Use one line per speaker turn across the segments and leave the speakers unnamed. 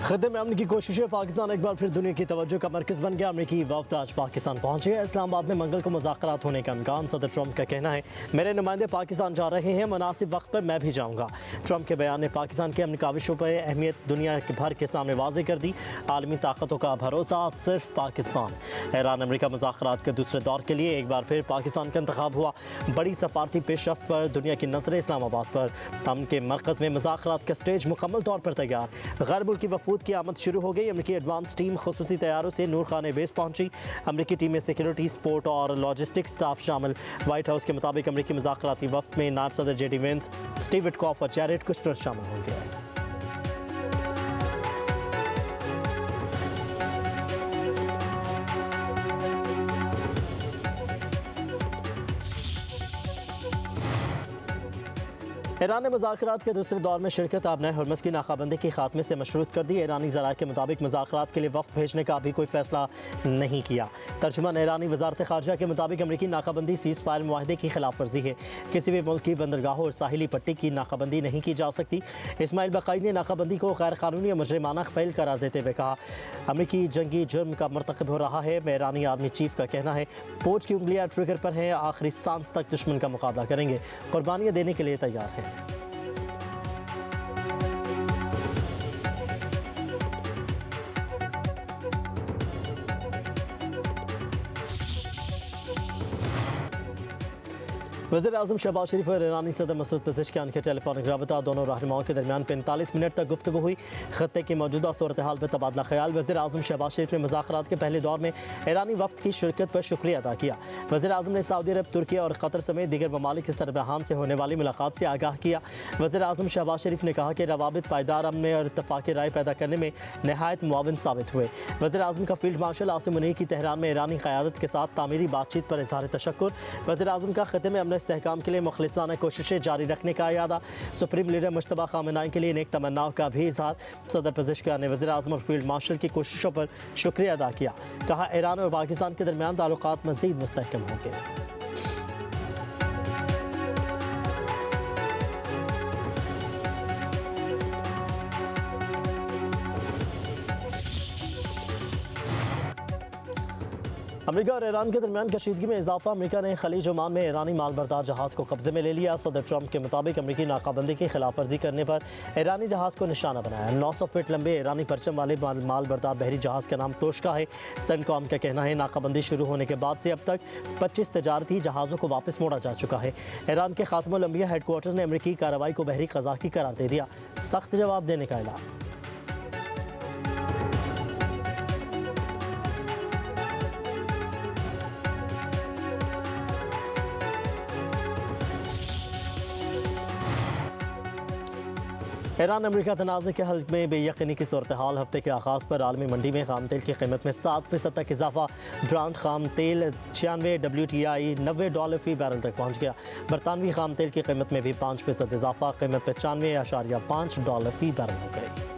खत्म अमन की कोशिशें पाकिस्तान एक बार फिर दुनिया की तवज्जो का मरकज़ बन गया। अमरीकी वफ़द आज पाकिस्तान पहुंचे। इस्लामाबाद में मंगल को मुज़ाकरात होने का इम्कान। सदर ट्रंप का कहना है मेरे नुमाइंदे पाकिस्तान जा रहे हैं, मुनासिब वक्त पर मैं भी जाऊँगा। ट्रंप के बयान ने पाकिस्तान की अमन काविशों पर अहमियत दुनिया भर के सामने वाज़ेह कर दी। आलमी ताकतों का भरोसा सिर्फ पाकिस्तान। ईरान अमरीका मुज़ाकरात के दूसरे दौर के लिए एक बार फिर पाकिस्तान का इंतखाब हुआ। बड़ी सफारती पेशरफ्त पर दुनिया की नज़रें इस्लामाबाद पर। अमन के मरकज़ में मुज़ाकरात का स्टेज मुकम्मल तौर पर तैयार। गैर मुल्की वफूद की आमद शुरू हो गई। अमरीकी एडवांस टीम खुसूसी तैयारों से नूर खान बेस पहुंची। अमरीकी टीम में सिक्योरिटी, स्पोर्ट और लॉजिस्टिक्स स्टाफ शामिल। व्हाइट हाउस के मुताबिक अमरीकी मुज़ाकराती वफ्द में नायब सदर जेडी वेंस, स्टीव विटकॉफ और जैरेड कुश्नर शामिल होंगे। ईरान ने मुज़ाकरात के दूसरे दौर में शिरकत आबनाए हुर्मुज़ की नाकाबंदी के खात्मे से मशरूत कर दी। ईरानी ज़राए के मुताबिक मुज़ाकरात के लिए वफ़द भेजने का अभी कोई फ़ैसला नहीं किया। तर्जुमान ईरानी वज़ारत ख़ारजा के मुताबिक अमरीकी नाकाबंदी सीज़ फायर मुआहदे की खिलाफ वर्जी है। किसी भी मुल्क की बंदरगाहों और साहिली पट्टी की नाकाबंदी नहीं की जा सकती। इस्माइल बक़ाई ने नाकाबंदी को गैर कानूनी और मुजरिमाना फ़ेल करार देते हुए कहा अमरीकी जंगी जुर्म का मरतकब हो रहा है। ईरानी आर्मी चीफ का कहना है फ़ौज की उंगलियाँ ट्रिगर पर हैं, आखिरी सांस तक दुश्मन का मुकाबला करेंगे, कुर्बानियाँ देने के लिए तैयार हैं। वज़ीर-ए-आज़म शहबाज शरीफ और ईरानी सदर मसूद पेज़ेशकियान के टेलीफोनिक रबता दोनों रहनुमाओं के दरमियान 45 मिनट तक गुफ्तगू हुई। खत्ते की मौजूदा सूरत हाल पर तबादला ख्याल। वज़ीर-ए-आज़म शहबाज शरीफ ने मुज़ाकरात के पहले दौर में ईरानी वफ़द की शिरकत पर शुक्रिया अदा किया। वज़ीर-ए-आज़म ने सऊदी अरब, तुर्की और कतर समेत दीगर ममालिक के सरबराहान से होने वाली मुलाकात से आगाह किया। वज़ीर-ए-आज़म शहबाज शरीफ ने कहा कि रवाबित पायदार अमन और इत्तफ़ाक़ राय पैदा करने में नहायत मुआविन साबित हुए। वज़ीर-ए-आज़म का फील्ड मार्शल आसिम मुनीर की तेहरान में ईरानी क़यादत के साथ तामीरी बातचीत पर इज़हार तशक्कुर। वज़ीर-ए-आज़म का खत्ते में अमन इस्तेहकाम के लिए मुखलिसाना कोशिशें जारी रखने का इरादा। सुप्रीम लीडर मुश्तबा खामेनी के लिए नेक तमन्नाओं का भी इजहार। सदर पेज़ेशकियान ने वज़ीर-ए-आज़म और फील्ड मार्शल की कोशिशों पर शुक्रिया अदा किया। कहा ईरान और पाकिस्तान के दरमियान ताल्लुकात मज़ीद मुस्तहकम होंगे। अमेरिका और ईरान के दरमियान कशीदगी में इजाफा। अमेरिका ने खलीज ओमान में ईरानी माल बरदार जहाज़ को कब्जे में ले लिया। सदर ट्रंप के मुताबिक अमेरिकी नाकाबंदी की खिलाफ वर्जी करने पर ईरानी जहाज़ को निशाना बनाया। 900 फीट लंबे ईरानी परचम वाले माल बरदार बहरी जहाज़ का नाम तोशका है। सेंटकॉम का कहना है नाकाबंदी शुरू होने के बाद से अब तक 25 तजारती जहाज़ों को वापस मोड़ा जा चुका है। ईरान के खात्मुल अंबिया हेडक्वार्टर ने अमेरिकी कार्रवाई को बहरी क़ज़ाक़ी करार दे दिया। सख्त जवाब देने का ऐलान। ईरान अमेरिका तनाज़े के हल में बेयकीनी की सूरत हाल। हफ्ते के आगाज़ पर आलमी मंडी में खाम तेल की कीमत में 7% तक इजाफा। ब्रांड खाम तेल 96, WTI $90 फ़ी बैरल तक पहुँच गया। बरतानवी खाम तेल की कीमत में भी 5% इजाफा। कीमत $95.5 फ़ी बैरल हो गई।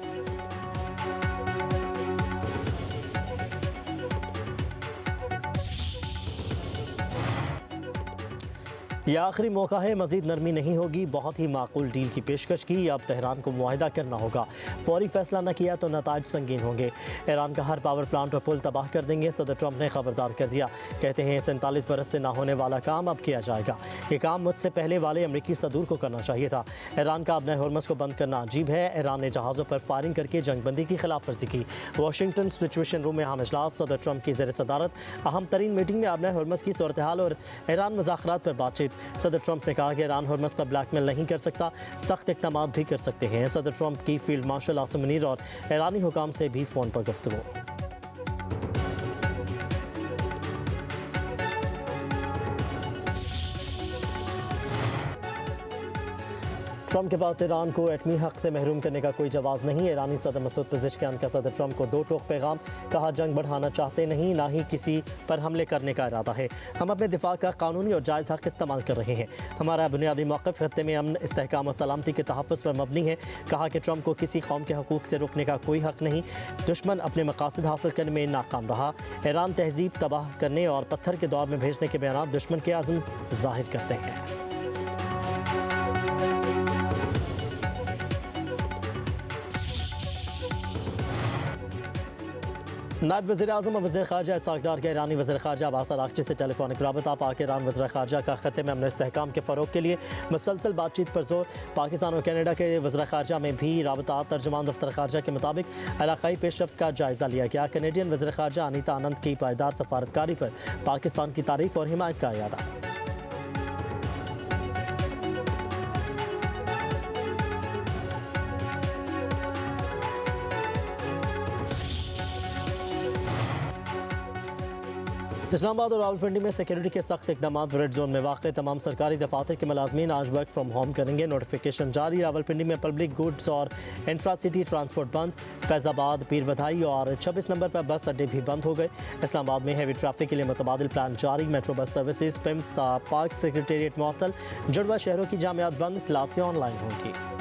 यह आखिरी मौका है, मज़ीद नरमी नहीं होगी। बहुत ही माकूल डील की पेशकश की। अब तेहरान को मुआहिदा करना होगा। फौरी फैसला न किया तो नताइज संगीन होंगे। ईरान का हर पावर प्लांट और पुल तबाह कर देंगे। सदर ट्रंप ने खबरदार कर दिया। कहते हैं 47 बरस से ना होने वाला काम अब किया जाएगा। ये काम मुझसे पहले वाले अमरीकी सदूर को करना चाहिए था। ईरान का अपने हुर्मुज़ को बंद करना अजीब है। ईरान ने जहाज़ों पर फायरिंग करके जंगबंदी की खिलाफ वर्जी की। वाशिंगटन सिचुएशन रूम में अहम इजलास। सदर ट्रंप की ज़ेर सदारत अहम तरीन मीटिंग में अपने हुर्मुज़ की सूरत हाल और ईरान मुज़ाकरात पर बातचीत। सदर ट्रंप ने कहा कि ईरान हुर्मुज़ पर ब्लैकमेल नहीं कर सकता, सख्त इक़दाम भी कर सकते हैं। सदर ट्रंप की फील्ड मार्शल आसिम मुनीर और ईरानी हुकाम से भी फ़ोन पर गुफ्तगू। ट्रंप के पास ईरान को एटमी हक से महरूम करने का कोई जवाब नहीं। ईरानी सदर मसूद पेज़ेशकियान का सदर ट्रंप को दो टोक पैगाम। कहा जंग बढ़ाना चाहते नहीं, ना ही किसी पर हमले करने का इरादा है। हम अपने दिफा का कानूनी और जायज़ हक इस्तेमाल कर रहे हैं। हमारा बुनियादी मौक़िफ़ खत्ते में अमन, इस्तेहकाम और सलामती के तहफ़्फ़ुज़ पर मबनी है। कहा कि ट्रंप को किसी कौम के हकूक़ से रोकने का कोई हक नहीं। दुश्मन अपने मकासद हासिल करने में नाकाम रहा। ईरान तहज़ीब तबाह करने और पत्थर के दौर में भेजने के बयान दुश्मन के आज़म ज़ाहिर करते हैं। नायब वज़ीर-ए-आज़म और वज़ीर ख़ारजा इसहाक़ डार के ईरानी वज़ीर ख़ारजा अब्बास अराग़ची से टेलीफोनिक रबता। पाक ईरान वज़ीर ख़ारजा का ख़त्े में अमन इस्तेहकाम के फ़रोग़ के लिए मुसलसल बातचीत पर जोर। पाकिस्तान और कैनेडा के वज़ीर ख़ारजा में भी रबता। तर्जुमान दफ्तर ख़ारजा के मुताबिक इलाक़ाई पेशरफ्त का जायज़ा लिया गया। कैनेडियन वज़ीर ख़ारजा अनीता आनंद की पायदार सफ़ारतकारी पर पाकिस्तान की तारीफ़ और हिमायत का इरादा। इस्लामाबाद और रावलपिंडी में सिक्योरिटी के सख्त इकदाम। रेड जोन में वाक़ तमाम सरकारी दफातर के मुलाजमीन आज वर्क फ्राम होम करेंगे। नोटिफिकेशन जारी। रावलपिंडी में पब्लिक गुड्स और इंफ्रासिटी ट्रांसपोर्ट बंद। फैज़ाबाद, पीर बधाई और 26 नंबर पर बस अड्डे भी बंद हो गए। इस्लामाबाद में हैवी ट्रैफिक के लिए मुतबादिल प्लान जारी। Metro bus services, PIMS, park secretariat मुअत्तल। जुड़वा शहरों की जामियात बंद। क्लासें ऑनलाइन होंगी।